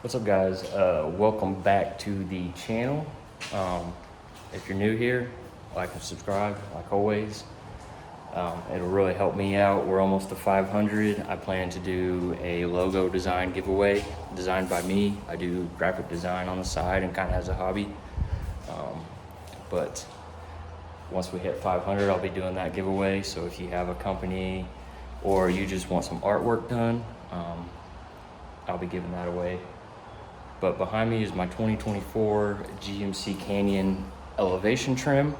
What's up, guys? Welcome back to the channel. If you're new here, like and subscribe like always. It'll really help me out. We're almost to 500. I plan to do a logo design giveaway designed by me. I do graphic design on the side and kind of as a hobby. But once we hit 500, I'll be doing that giveaway. So if you have a company or you just want some artwork done, I'll be giving that away. But behind me is my 2024 GMC Canyon elevation trim.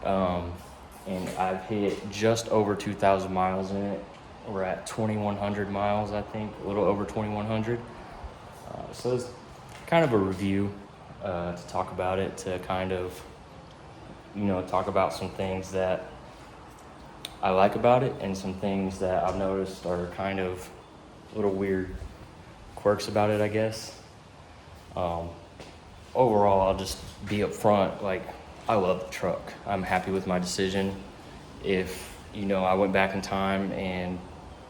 And I've hit just over 2,000 miles in it. We're at 2,100 miles, I think, a little over 2,100. So it's kind of a review to talk about it, to kind of, talk about some things that I like about it and some things that I've noticed are kind of little weird quirks about it, I guess. Overall, I'll just be upfront. Like, I love the truck. I'm happy with my decision. If, I went back in time and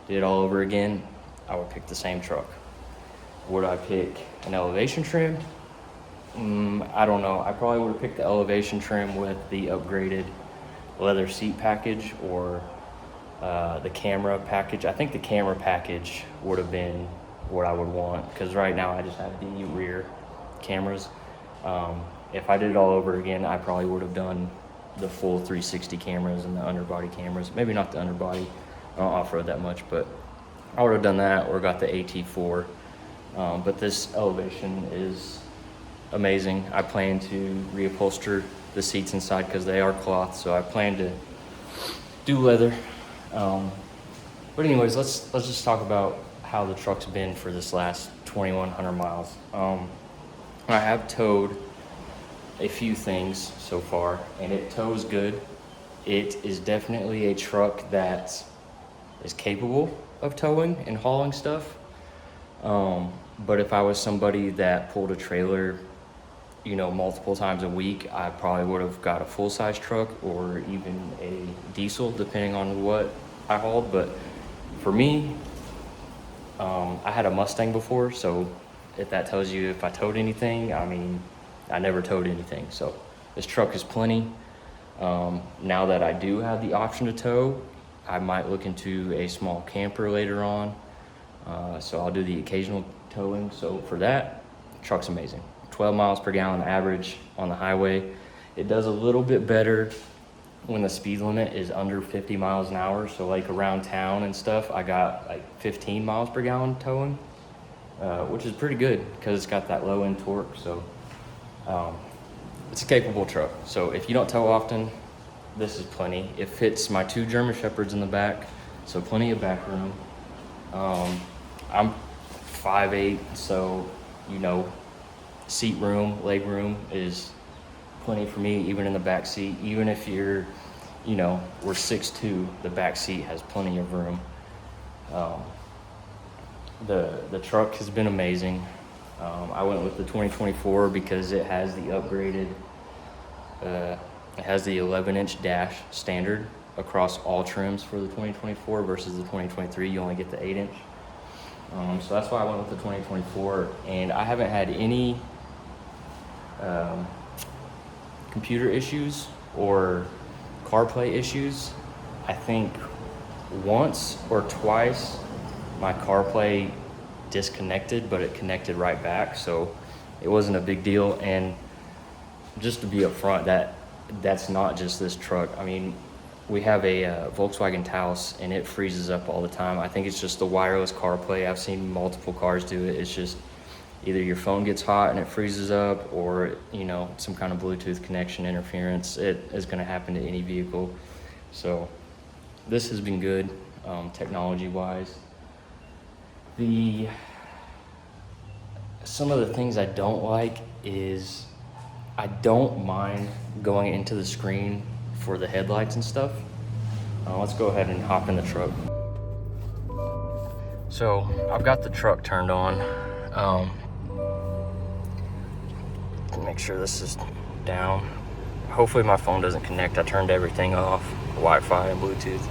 did it all over again, I would pick the same truck. Would I pick an elevation trim? I don't know. I probably would have picked the elevation trim with the upgraded leather seat package or the camera package. I think the camera package would have been what I would want, because right now I just have the rear cameras. If I did it all over again, I probably would have done the full 360 cameras and the underbody cameras. Maybe not the underbody, I don't off-road that much, but I would have done that or got the AT4. But this elevation is amazing. I plan to reupholster the seats inside because they are cloth, so I plan to do leather. But anyways, let's just talk about how the truck's been for this last 2,100 miles. I have towed a few things so far, and it tows good. It is definitely a truck that is capable of towing and hauling stuff. But if I was somebody that pulled a trailer, multiple times a week, I probably would have got a full-size truck or even a diesel, depending on what I hauled. But for me, I had a Mustang before, so if that tells you if I towed anything, I never towed anything. So this truck is plenty. Now that I do have the option to tow, I might look into a small camper later on. So I'll do the occasional towing. So for that, the truck's amazing. 12 miles per gallon average on the highway. It does a little bit better when the speed limit is under 50 miles an hour. So like around town and stuff, I got like 15 miles per gallon towing, which is pretty good because it's got that low end torque. So it's a capable truck. So if you don't tow often, this is plenty. It fits my 2 German Shepherds in the back, so plenty of back room. I'm 5'8", so seat room, leg room is plenty for me, even in the back seat. Even if you're, we're 6'2", the back seat has plenty of room. The truck has been amazing. I went with the 2024 because it has the upgraded, it has the 11-inch dash standard across all trims for the 2024 versus the 2023. You only get the 8-inch. So that's why I went with the 2024, and I haven't had any computer issues or CarPlay issues. I think once or twice my CarPlay disconnected, but it connected right back, so it wasn't a big deal. And just to be upfront, that's not just this truck. We have a Volkswagen Taos, and it freezes up all the time. I think it's just the wireless CarPlay. I've seen multiple cars do it. It's just either your phone gets hot and it freezes up, or some kind of Bluetooth connection interference. It is going to happen to any vehicle. So this has been good, technology wise. Some of the things I don't like is I don't mind going into the screen for the headlights and stuff. Let's go ahead and hop in the truck. So I've got the truck turned on. Make sure this is down. Hopefully my phone doesn't connect. I turned everything off, Wi-Fi and Bluetooth.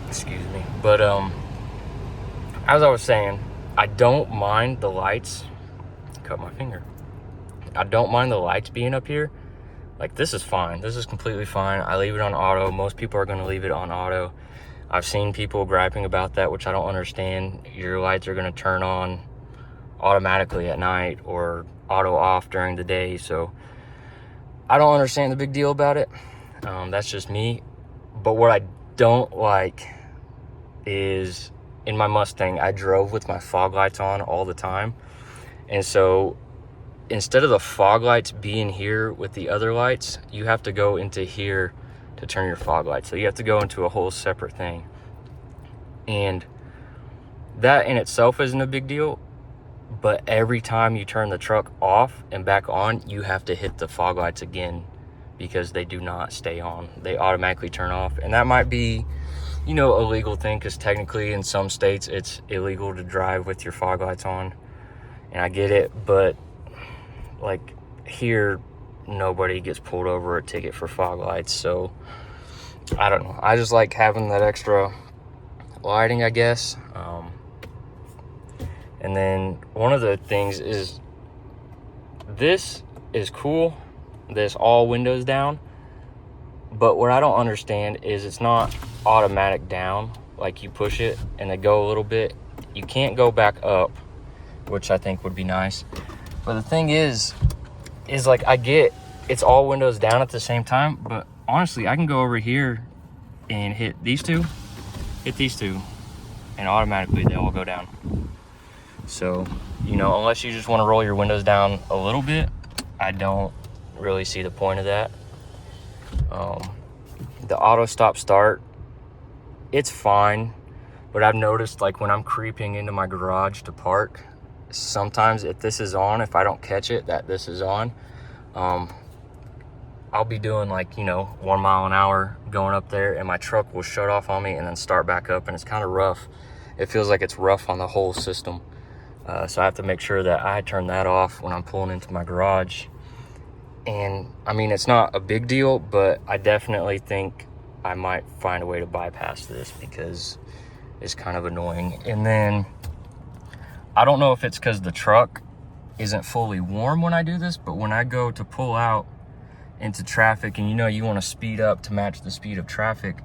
Excuse me. But as I was saying, I don't mind the lights. Cut my finger. I don't mind the lights being up here. Like, this is fine. This is completely fine. I leave it on auto. Most people are going to leave it on auto. I've seen people griping about that, which I don't understand. Your lights are going to turn on automatically at night or auto off during the day. So I don't understand the big deal about it. That's just me. But what I don't like is, in my Mustang, I drove with my fog lights on all the time. And so instead of the fog lights being here with the other lights, you have to go into here to turn your fog lights. So you have to go into a whole separate thing. And that in itself isn't a big deal, but every time you turn the truck off and back on, you have to hit the fog lights again, because they do not stay on. They automatically turn off. And that might be, you know, a legal thing, because technically in some states it's illegal to drive with your fog lights on. And I get it, but like here, nobody gets pulled over a ticket for fog lights. So I don't know. I just like having that extra lighting, I guess. And then one of the things is, this is cool, this all windows down, but what I don't understand is it's not automatic down. Like, you push it and they go a little bit. You can't go back up, which I think would be nice. But the thing is like, I get it's all windows down at the same time, but honestly, I can go over here and hit these two, and automatically they all go down. So, you know, unless you just want to roll your windows down a little bit, I don't really see the point of that. The auto stop start, it's fine, but I've noticed, like, when I'm creeping into my garage to park, sometimes if this is on, if I don't catch it that this is on, I'll be doing, like, you know, 1 mile an hour going up there, and my truck will shut off on me and then start back up, and it's kind of rough. It feels like it's rough on the whole system. So I have to make sure that I turn that off when I'm pulling into my garage. And I mean, it's not a big deal, but I definitely think I might find a way to bypass this, because it's kind of annoying. And then I don't know if it's because the truck isn't fully warm when I do this, but when I go to pull out into traffic, and you know, you want to speed up to match the speed of traffic,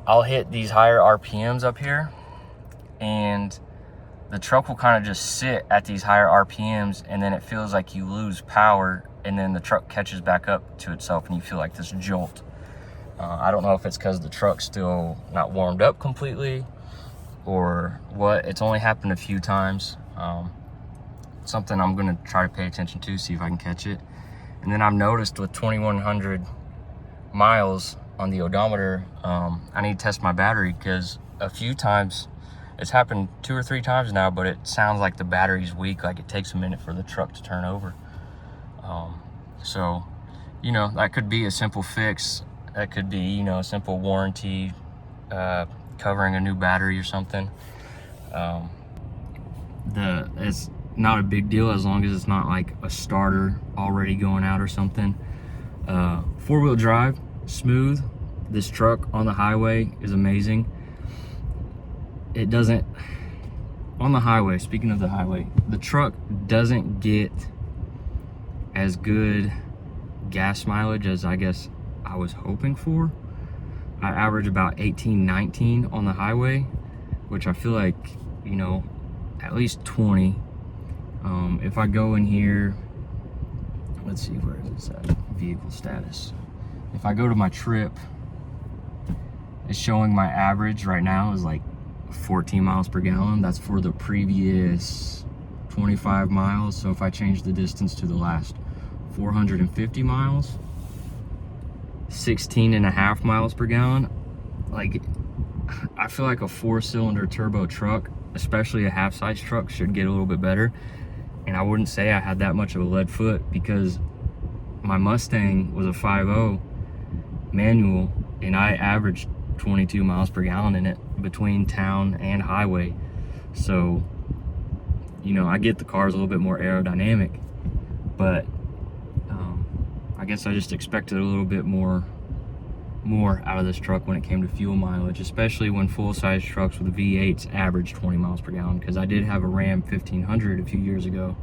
I'll hit these higher RPMs up here, and the truck will kind of just sit at these higher RPMs, and then it feels like you lose power, and then the truck catches back up to itself, and you feel like this jolt. I don't know if it's because the truck's still not warmed up completely or what. It's only happened a few times. Something I'm going to try to pay attention to, see if I can catch it. And then I've noticed with 2,100 miles on the odometer, I need to test my battery, because a few times, it's happened 2 or 3 times now, but it sounds like the battery's weak, like it takes a minute for the truck to turn over. So, you know, that could be a simple fix. That could be, you know, a simple warranty, covering a new battery or something. It's not a big deal as long as it's not like a starter already going out or something. 4-wheel drive, smooth. This truck on the highway is amazing. It doesn't, on the highway, speaking of the highway, the truck doesn't get as good gas mileage as I guess I was hoping for. I average about 18, 19 on the highway, which I feel like, you know, at least 20. If I go in here, let's see, where is it at? Vehicle status. If I go to my trip, it's showing my average right now is like 14 miles per gallon. That's for the previous 25 miles. So if I change the distance to the last 450 miles, 16.5 miles per gallon. Like, I feel like a 4-cylinder turbo truck, especially a half-size truck, should get a little bit better. And I wouldn't say I had that much of a lead foot, because my Mustang was a 5.0 manual, and I averaged 22 miles per gallon in it between town and highway. So, you know, I get the car's a little bit more aerodynamic, but I guess I just expected a little bit more more out of this truck when it came to fuel mileage, especially when full-size trucks with V8s average 20 miles per gallon, because I did have a Ram 1500 a few years ago.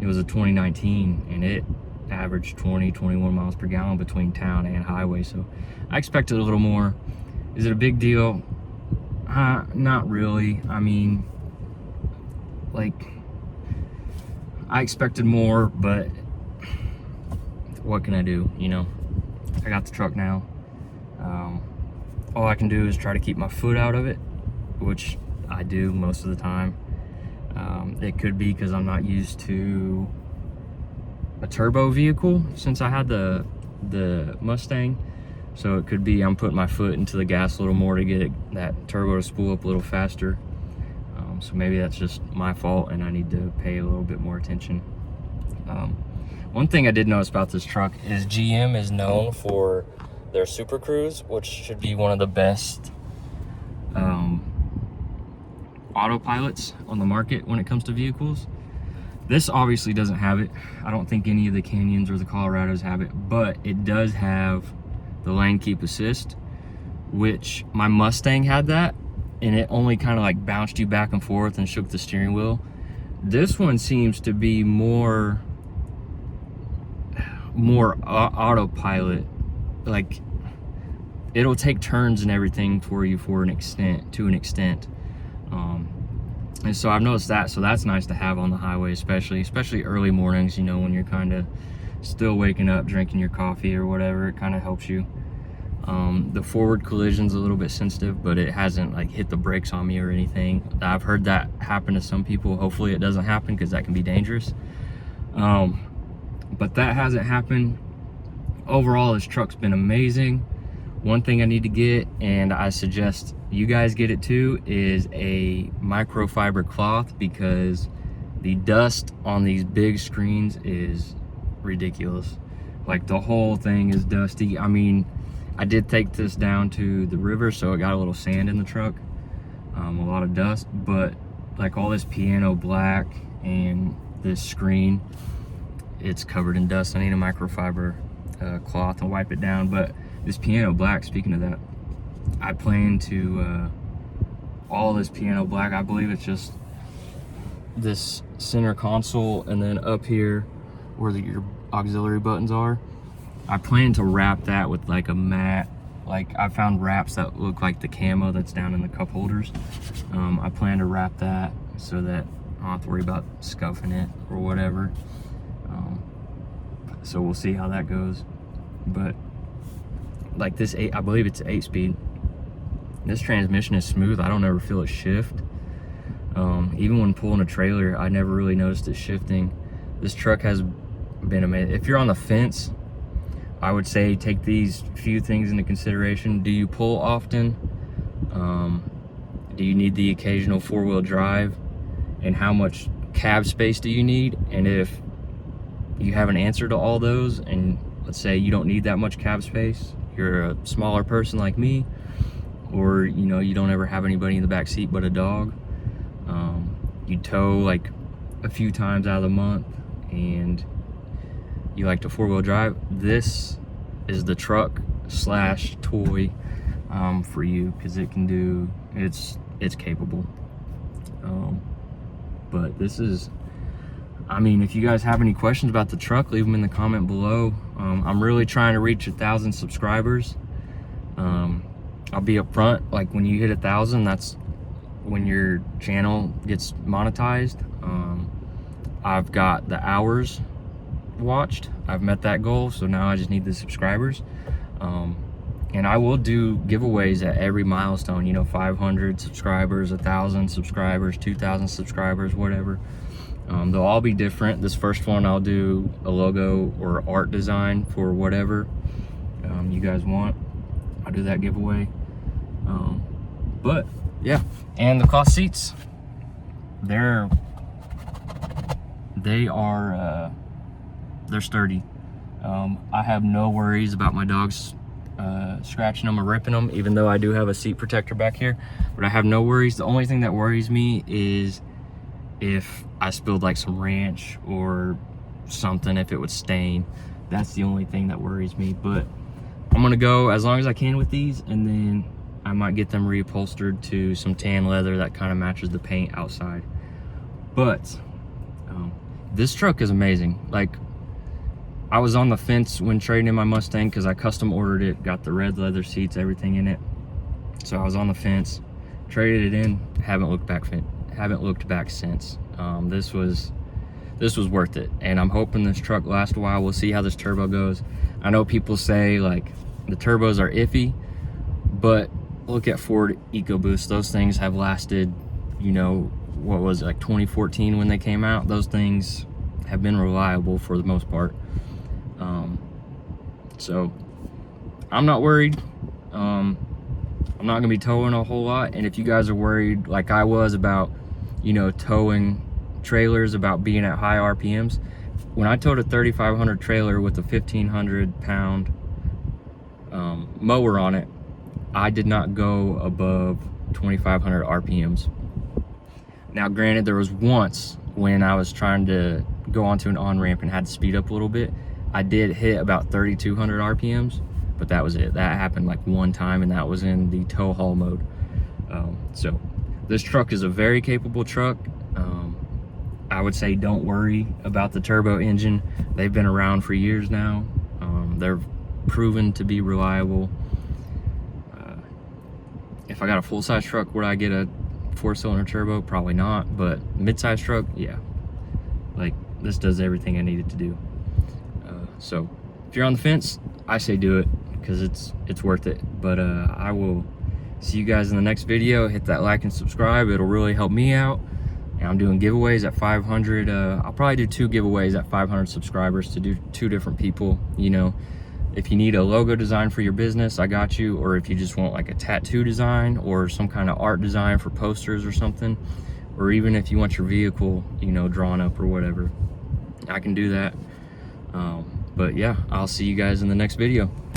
It was a 2019, and it averaged 21 miles per gallon between town and highway, so I expected a little more. Is it a big deal? Not really. I mean, like, I expected more, but what can I do, you know? I got the truck now. All I can do is try to keep my foot out of it, which I do most of the time. It could be because I'm not used to a turbo vehicle since I had the Mustang. So it could be I'm putting my foot into the gas a little more to get that turbo to spool up a little faster. So maybe that's just my fault and I need to pay a little bit more attention. One thing I did notice about this truck is GM is known for their Super Cruise, which should be one of the best autopilots on the market when it comes to vehicles. This obviously doesn't have it. I don't think any of the Canyons or the Colorados have it, but it does have the lane keep assist, which my Mustang had that, and it only kind of like bounced you back and forth and shook the steering wheel. This one seems to be more autopilot. Like, it'll take turns and everything for you to an extent. And so I've noticed that, so that's nice to have on the highway, especially early mornings, you know, when you're kind of still waking up, drinking your coffee or whatever. It kind of helps you. The forward collision's a little bit sensitive, but it hasn't like hit the brakes on me or anything. I've heard that happen to some people. Hopefully it doesn't happen, because that can be dangerous. But that hasn't happened. Overall, this truck's been amazing. One thing I need to get, and I suggest you guys get it too, is a microfiber cloth, because the dust on these big screens is ridiculous. Like, the whole thing is dusty. I mean, I did take this down to the river, so it got a little sand in the truck, a lot of dust, but like all this piano black and this screen, it's covered in dust. I need a microfiber cloth and wipe it down. But this piano black, speaking of that, I plan to all this piano black, I believe it's just this center console, and then up here where your auxiliary buttons are, I plan to wrap that with like a matte, like I found wraps that look like the camo that's down in the cup holders. I plan to wrap that so that I don't have to worry about scuffing it or whatever. So we'll see how that goes. But like this I believe it's 8-speed. This transmission is smooth. I don't ever feel it shift. Even when pulling a trailer, I never really noticed it shifting. This truck has been amazing. If you're on the fence, I would say take these few things into consideration. Do you pull often? Do you need the occasional 4-wheel drive? And how much cab space do you need? And if you have an answer to all those, and let's say you don't need that much cab space, you're a smaller person like me, or you know, you don't ever have anybody in the back seat but a dog, you tow like a few times out of the month, and you like to 4-wheel drive, this is the truck slash toy for you, because it can do, it's capable. But this is, I mean, if you guys have any questions about the truck, leave them in the comment below. I'm really trying to reach 1,000 subscribers. I'll be upfront, like when you hit 1,000, that's when your channel gets monetized. I've got the hours watched. I've met that goal, so now I just need the subscribers. And I will do giveaways at every milestone, you know, 500 subscribers, 1,000 subscribers, 2,000 subscribers, whatever. They'll all be different. This first one, I'll do a logo or art design for whatever you guys want. I'll do that giveaway. But yeah, and the cloth seats, they're sturdy. I have no worries about my dogs scratching them or ripping them, even though I do have a seat protector back here, but I have no worries. The only thing that worries me is if I spilled like some ranch or something, if it would stain. That's the only thing that worries me. But I'm gonna go as long as I can with these, and then I might get them reupholstered to some tan leather that kind of matches the paint outside. But this truck is amazing. Like, I was on the fence when trading in my Mustang because I custom ordered it, got the red leather seats, everything in it. So I was on the fence, traded it in, haven't looked back since. This was worth it, and I'm hoping this truck lasts a while. We'll see how this turbo goes. I know people say like the turbos are iffy, but look at Ford EcoBoost. Those things have lasted, you know, what was it, like 2014 when they came out? Those things have been reliable for the most part. So I'm not worried. I'm not gonna be towing a whole lot, and if you guys are worried like I was about, you know, towing trailers, about being at high RPMs, when I towed a 3500 trailer with a 1500 pound mower on it, I did not go above 2500 RPMs. Now granted, there was once when I was trying to go onto an on-ramp and had to speed up a little bit, I did hit about 3200 RPMs, but that was it. That happened like one time, and that was in the tow haul mode. So this truck is a very capable truck. I would say don't worry about the turbo engine. They've been around for years now. They're proven to be reliable. If I got a full-size truck, would I get a 4-cylinder turbo? Probably not, but mid-size truck, yeah. Like, this does everything I need it to do. So if you're on the fence, I say do it, because it's worth it. But I will see you guys in the next video. Hit that like and subscribe. It'll really help me out. And I'm doing giveaways at 500. I'll probably do 2 giveaways at 500 subscribers to do 2 different people. You know, if you need a logo design for your business, I got you. Or if you just want like a tattoo design or some kind of art design for posters or something, or even if you want your vehicle, you know, drawn up or whatever, I can do that. But yeah, I'll see you guys in the next video.